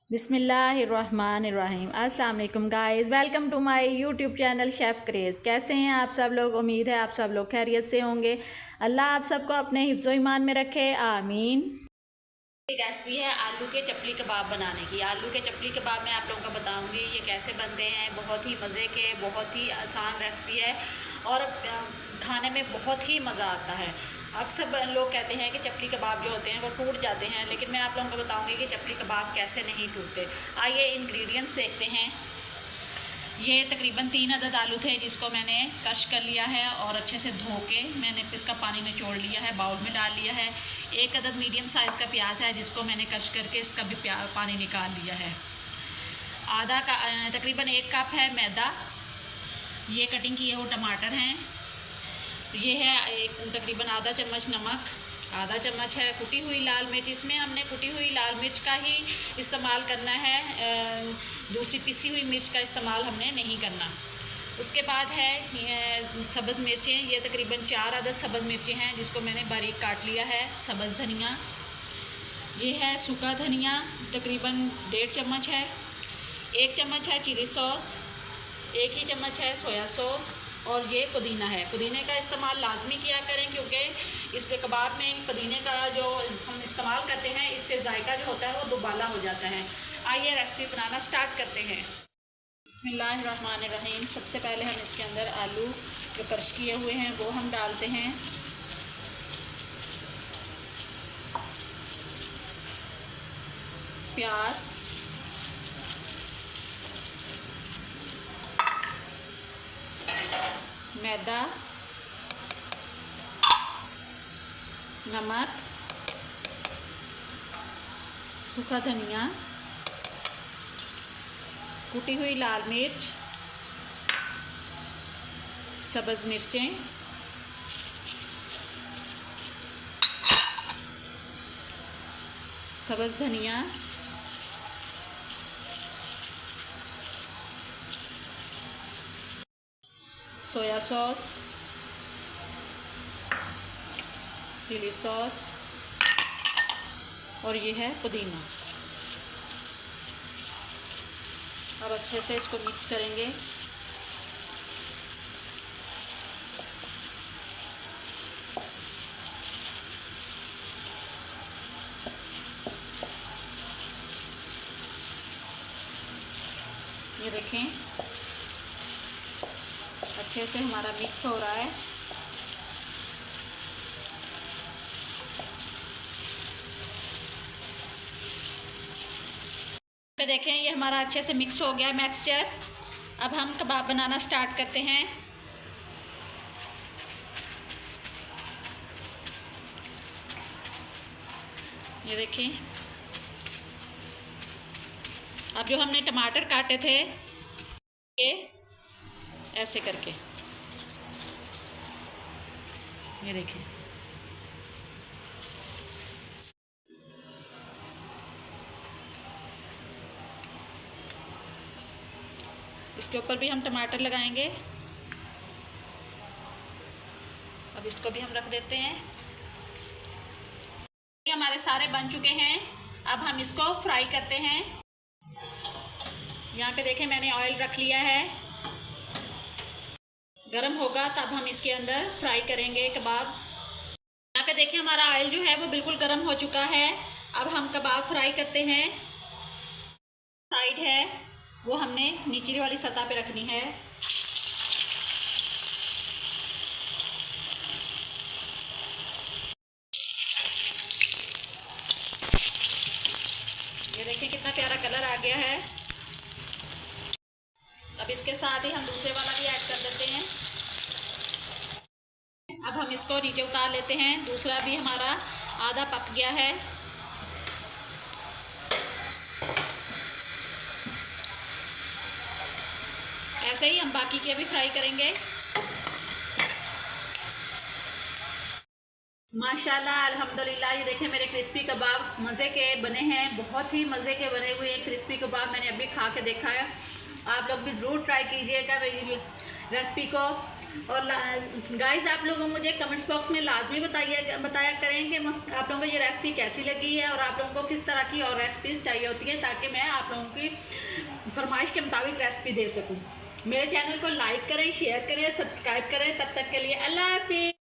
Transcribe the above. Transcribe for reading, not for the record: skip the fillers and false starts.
बिस्मिल्लाहिर्रहमानिर्रहीम। अस्सलाम वालेकुम guys, welcome to my YouTube channel Chef Craze. कैसे हैं आप सब लोग? उम्मीद है आप सब लोग खैरियत से होंगे। अल्लाह आप सबको अपने हिफ्ज़ो ईमान में रखे, आमीन। एक रेसिपी है आलू के चपली कबाब बनाने की। आलू के चपली कबाब मैं आप लोगों को बताऊंगी ये कैसे बनते हैं। बहुत ही मज़े के, बहुत ही आसान रेसिपी है और खाने में बहुत ही मज़ा आता है। अक्सर लोग कहते हैं कि चपली कबाब जो होते हैं वो टूट जाते हैं, लेकिन मैं आप लोगों को बताऊंगी कि चपली कबाब कैसे नहीं टूटते। आइए इंग्रेडिएंट्स देखते हैं। ये तकरीबन 3 अदद आलू थे जिसको मैंने कश कर लिया है और अच्छे से धो के मैंने इसका पानी निचोड़ लिया है, बाउल में डाल लिया है। 1 अदद मीडियम साइज़ का प्याज है जिसको मैंने कश करके इसका भी पानी निकाल लिया है। तकरीबन 1 कप है मैदा। ये कटिंग किए हुए टमाटर हैं। ये है तकरीबन आधा चम्मच नमक, आधा चम्मच है कुटी हुई लाल मिर्च। इसमें हमने कुटी हुई लाल मिर्च का ही इस्तेमाल करना है, दूसरी पिसी हुई मिर्च का इस्तेमाल हमने नहीं करना। उसके बाद है सब्ज़ मिर्चें। ये तकरीबन 4 अदद सब्ज़ मिर्चें हैं जिसको मैंने बारीक काट लिया है। सब्ज़ धनिया, ये है सूखा धनिया, तकरीबन 1.5 चम्मच है। 1 चम्मच है चिली सॉस, 1 ही चम्मच है सोया सॉस और ये पुदीना है। पुदीने का इस्तेमाल लाजमी किया करें क्योंकि इस कबाब में पुदीने का जो हम इस्तेमाल करते हैं इससे जायका जो होता है वो दुबाला हो जाता है। आइए रेसिपी बनाना स्टार्ट करते हैं। बिस्मिल्लाहिर्रहमानिर्रहीम। सबसे पहले हम इसके अंदर आलू जो क्रश किए हुए हैं वो हम डालते हैं। प्याज, मैदा, नमक, सूखा धनिया, कुटी हुई लाल मिर्च, सब्ज़ मिर्चें, सब्ज़ धनिया, सोया सॉस, चिली सॉस और ये है पुदीना। अब अच्छे से इसको मिक्स करेंगे। ये देखें अच्छे से हमारा मिक्स हो रहा है। पे देखें ये हमारा अच्छे से मिक्स हो गया मिक्सचर। अब हम कबाब बनाना स्टार्ट करते हैं। ये देखें अब जो हमने टमाटर काटे थे ये ऐसे करके, ये देखें इसके ऊपर भी हम टमाटर लगाएंगे। अब इसको भी हम रख देते हैं। ये हमारे सारे बन चुके हैं। अब हम इसको फ्राई करते हैं। यहाँ पे देखें मैंने ऑयल रख लिया है, गरम होगा तब हम इसके अंदर फ्राई करेंगे कबाब। यहाँ पे देखें हमारा ऑयल जो है वो बिल्कुल गर्म हो चुका है। अब हम कबाब फ्राई करते हैं। साइड है वो हमने नीचे वाली सतह पे रखनी है। ये देखिए कितना प्यारा कलर आ गया है। अब इसके साथ ही हम दूसरे वाला भी ऐड कर देते हैं। अब हम इसको नीचे उतार लेते हैं। दूसरा भी हमारा आधा पक गया है। ऐसे ही हम बाकी के भी फ्राई करेंगे। माशाल्लाह अल्हम्दुलिल्लाह। ये देखें मेरे क्रिस्पी कबाब मज़े के बने हैं, बहुत ही मज़े के बने हुए हैं क्रिस्पी कबाब। मैंने अभी खा के देखा है, आप लोग भी ज़रूर ट्राई कीजिएगा। रेसिपी को। और गाइस आप लोगों मुझे कमेंट्स बॉक्स में लाजमी बताया करें कि आप लोगों को ये रेसिपी कैसी लगी है और आप लोगों को किस तरह की और रेसिपीज़ चाहिए होती है, ताकि मैं आप लोगों की फरमाइश के मुताबिक रेसिपी दे सकूं। मेरे चैनल को लाइक करें, शेयर करें, सब्सक्राइब करें। तब तक के लिए अल्लाह हाफिज़।